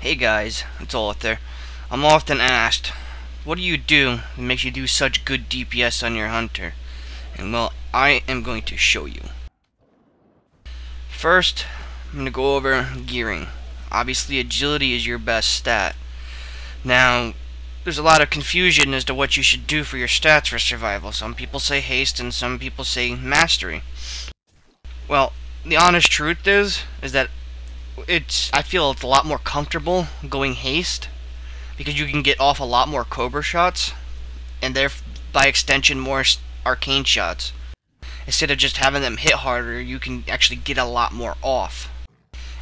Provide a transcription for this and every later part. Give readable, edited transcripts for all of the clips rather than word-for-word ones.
Hey guys, it's Arthur. I'm often asked, what do you do that makes you do such good DPS on your hunter? And well, I am going to show you. First, I'm going to go over gearing. Obviously, agility is your best stat. Now, there's a lot of confusion as to what you should do for your stats for survival. Some people say haste and some people say mastery. Well, the honest truth is that I feel it's a lot more comfortable going haste because you can get off a lot more Cobra shots and by extension more arcane shots. Instead of just having them hit harder, you can actually get a lot more off.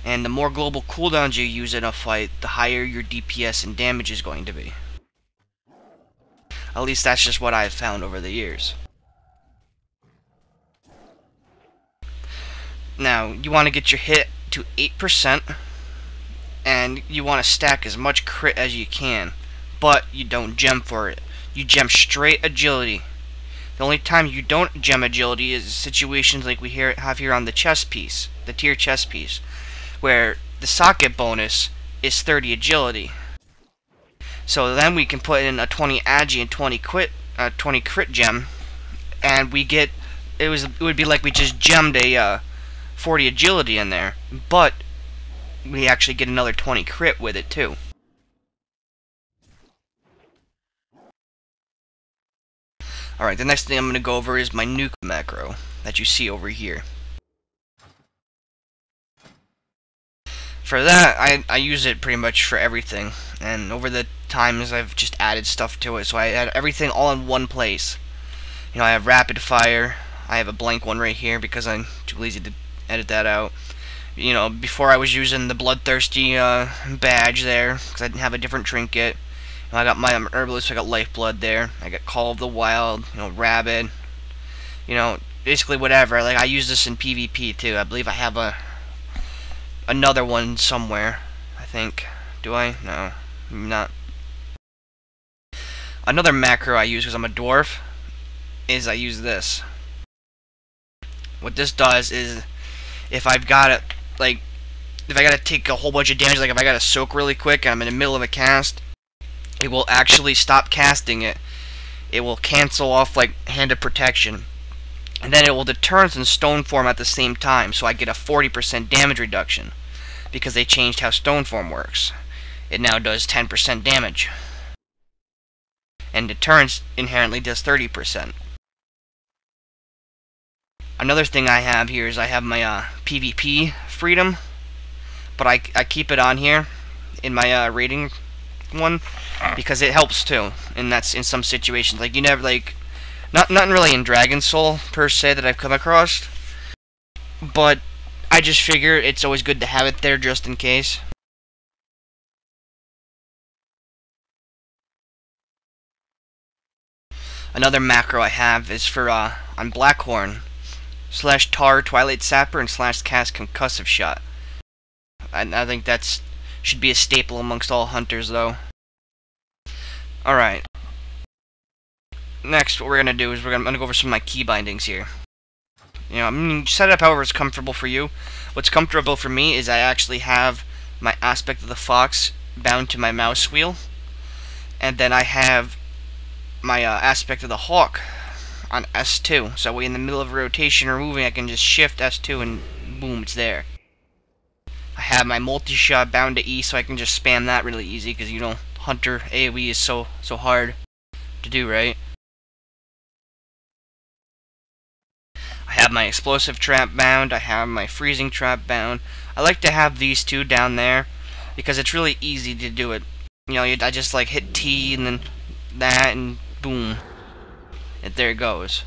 And the more global cooldowns you use in a fight, the higher your DPS and damage is going to be. At least that's just what I've found over the years. Now, you want to get your hit to 8%, and you want to stack as much crit as you can, but you don't gem for it. You gem straight agility. The only time you don't gem agility is situations like we have here on the chest piece, the tier chest piece, where the socket bonus is 30 agility. So then we can put in a 20 agi and 20 crit gem, and we get it would be like we just gemmed a 40 agility in there, but we actually get another 20 crit with it too. Alright, the next thing I'm going to go over is my nuke macro that you see over here. For that, I use it pretty much for everything, and over the times I've just added stuff to it, so I had everything all in one place. You know, I have rapid fire, I have a blank one right here because I'm too lazy to edit that out. You know, before I was using the bloodthirsty badge there because I didn't have a different trinket. You know, I got my herbalist, so I got lifeblood there. I got Call of the Wild, you know, rabid. You know, basically whatever. Like I use this in PvP too. I believe I have another one somewhere. I think. Do I? No, not. Another macro I use because I'm a dwarf is I use this. What this does is if I've got it, like, if I gotta take a whole bunch of damage, like if I gotta soak really quick and I'm in the middle of a cast, it will actually stop casting it. It will cancel off, like, Hand of Protection. And then it will deterrence in stone form at the same time, so I get a 40% damage reduction. Because they changed how stone form works. It now does 10% damage. And deterrence inherently does 30%. Another thing I have here is I have my PvP freedom, but I keep it on here in my rating one because it helps too, and that's in some situations. Like you never nothing really in Dragon Soul per se that I've come across, but I just figure it's always good to have it there just in case. Another macro I have is for on Blackhorn. /Tar Twilight Sapper and /cast Concussive Shot. I think that's should be a staple amongst all hunters though. Alright. Next what we're gonna do is I'm gonna go over some of my keybindings here. You know, I mean, set it up however it's comfortable for you. What's comfortable for me is I actually have my Aspect of the Fox bound to my mouse wheel, and then I have my Aspect of the Hawk on S2, so in the middle of a rotation or moving I can just shift S2 and boom, it's there. I have my multi-shot bound to E, so I can just spam that really easy because, you know, Hunter AoE is so hard to do, right? I have my explosive trap bound, I have my freezing trap bound. I like to have these two down there because it's really easy to do it. You know, I just like hit T and then that and boom. And there it goes.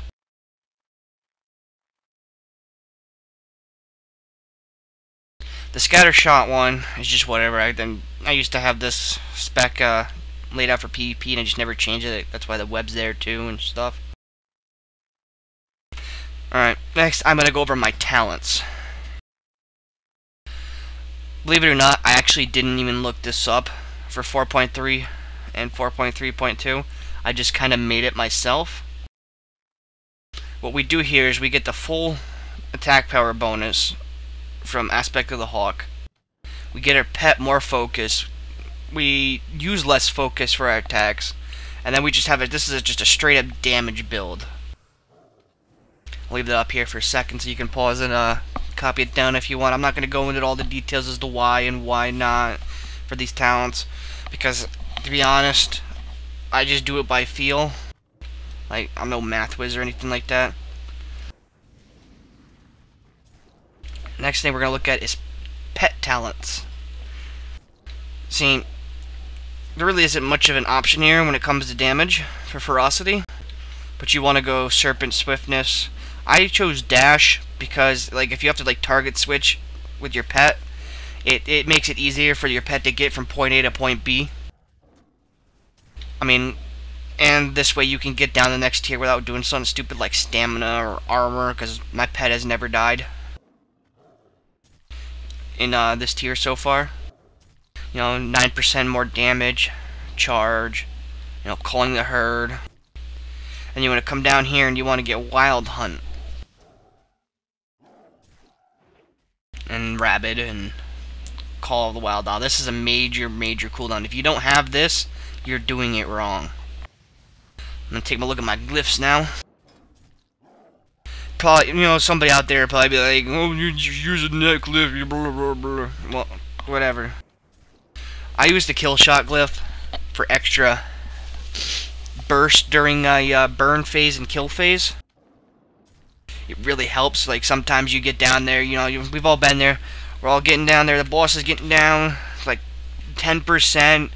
The scatter shot one is just whatever. I used to have this spec laid out for PvP and I just never changed it. That's why the web's there too and stuff. Alright, next I'm going to go over my talents. Believe it or not, I actually didn't even look this up for 4.3 and 4.3.2. I just kind of made it myself. What we do here is we get the full attack power bonus from Aspect of the Hawk. We get our pet more focus we use less focus for our attacks, and then we just have it. This is just a straight up damage build. I'll leave that up here for a second so you can pause and copy it down if you want. I'm not going to go into all the details as to why and why not for these talents, because to be honest, I just do it by feel. Like, I'm no math whiz or anything like that. Next thing we're going to look at is pet talents. See, there really isn't much of an option here when it comes to damage for ferocity, but you want to go serpent swiftness. I chose dash because, like, if you have to like target switch with your pet, it makes it easier for your pet to get from point A to point B. I mean, and this way you can get down the next tier without doing something stupid like stamina or armor, because my pet has never died in this tier so far. You know, 9% more damage, charge, you know, calling the herd. And you want to come down here and you want to get wild hunt. And rabid and call of the wild owl. This is a major cooldown. If you don't have this, you're doing it wrong. I'm gonna take a look at my glyphs now. Probably, you know, somebody out there probably be like, "Oh, you're using that glyph, you blah blah blah." Well, whatever. I use the kill shot glyph for extra burst during a burn phase and kill phase. It really helps. Like, sometimes you get down there, you know, we've all been there. We're all getting down there. The boss is getting down. It's like 10%.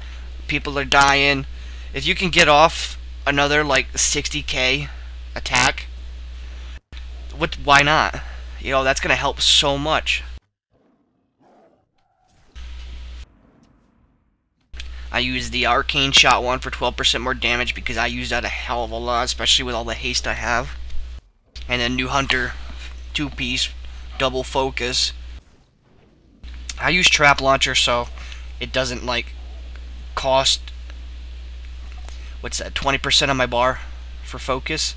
People are dying. If you can get off another like 60k attack, why not? You know, that's gonna help so much. I use the arcane shot one for 12% more damage because I use that a hell of a lot, especially with all the haste I have. And then new hunter 2-piece double focus. I use trap launcher so it doesn't like cost, what's that, 20% on my bar for focus.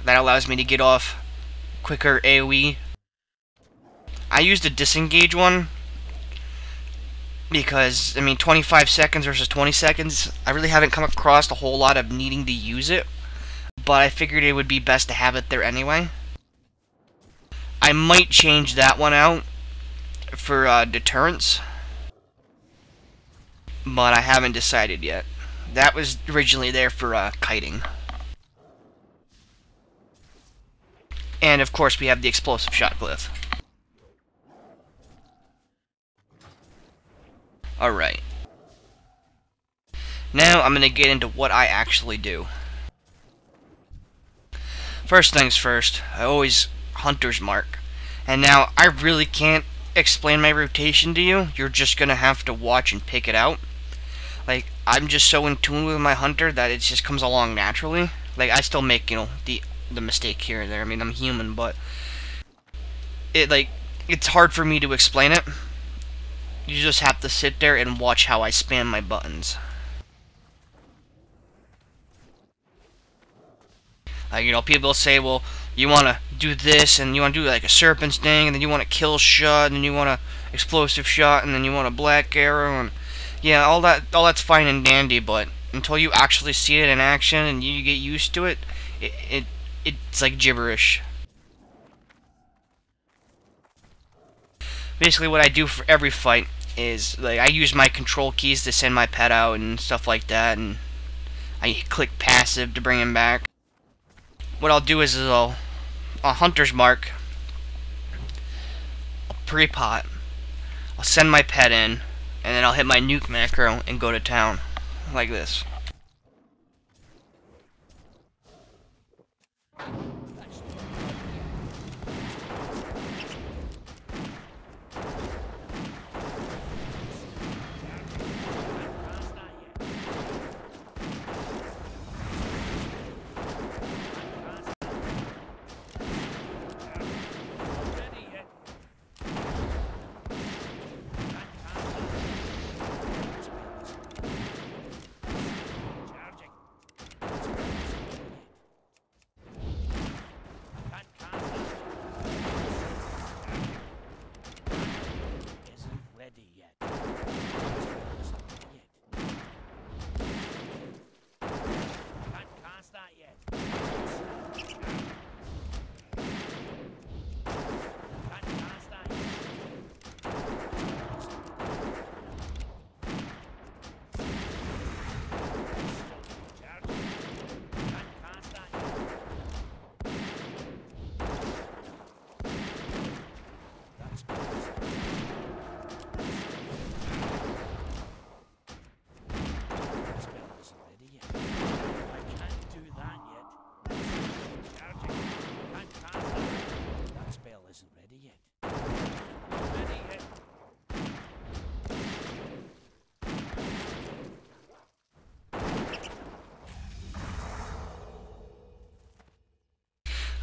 That allows me to get off quicker AoE. I used the disengage one because, I mean, 25 seconds versus 20 seconds, I really haven't come across a whole lot of needing to use it, but I figured it would be best to have it there anyway. I might change that one out for deterrence, but I haven't decided yet. That was originally there for kiting. And of course we have the explosive shot glyph. Alright. Now I'm going to get into what I actually do. First things first, I always hunter's mark. And now I really can't explain my rotation to you. You're just going to have to watch and pick it out. Like, I'm just so in tune with my hunter that it just comes along naturally. Like, I still make, you know, the mistake here and there. I mean, I'm human, but it's hard for me to explain it. You just have to sit there and watch how I spam my buttons. You know, people say, well, you want to do this, and you want to do like a serpent sting, and then you want a kill shot, and then you want a explosive shot, and then you want a black arrow, and yeah, all that's fine and dandy, but until you actually see it in action and you get used to it, it's like gibberish. Basically, what I do for every fight is, like, I use my control keys to send my pet out and stuff like that, and I click passive to bring him back. What I'll do is a hunter's mark, I'll pre-pot, I'll send my pet in, and then I'll hit my nuke macro and go to town, like this.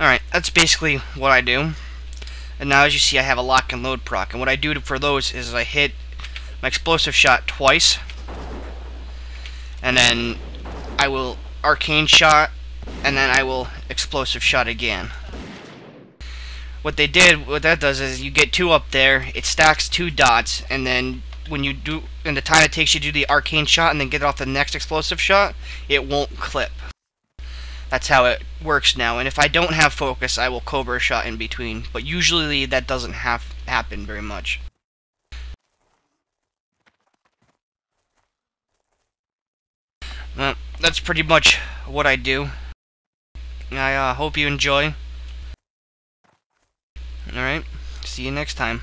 Alright, that's basically what I do. And now as you see, I have a lock and load proc. And what I do for those is I hit my explosive shot twice, and then I will arcane shot, and then I will explosive shot again. What that does is you get 2 up there, it stacks 2 dots, and then when you do, in the time it takes you to do the arcane shot and then get off the next explosive shot, it won't clip. That's how it works now, and if I don't have focus, I will cobra shot in between, but usually that doesn't happen very much. Well, that's pretty much what I do. I hope you enjoy. Alright, see you next time.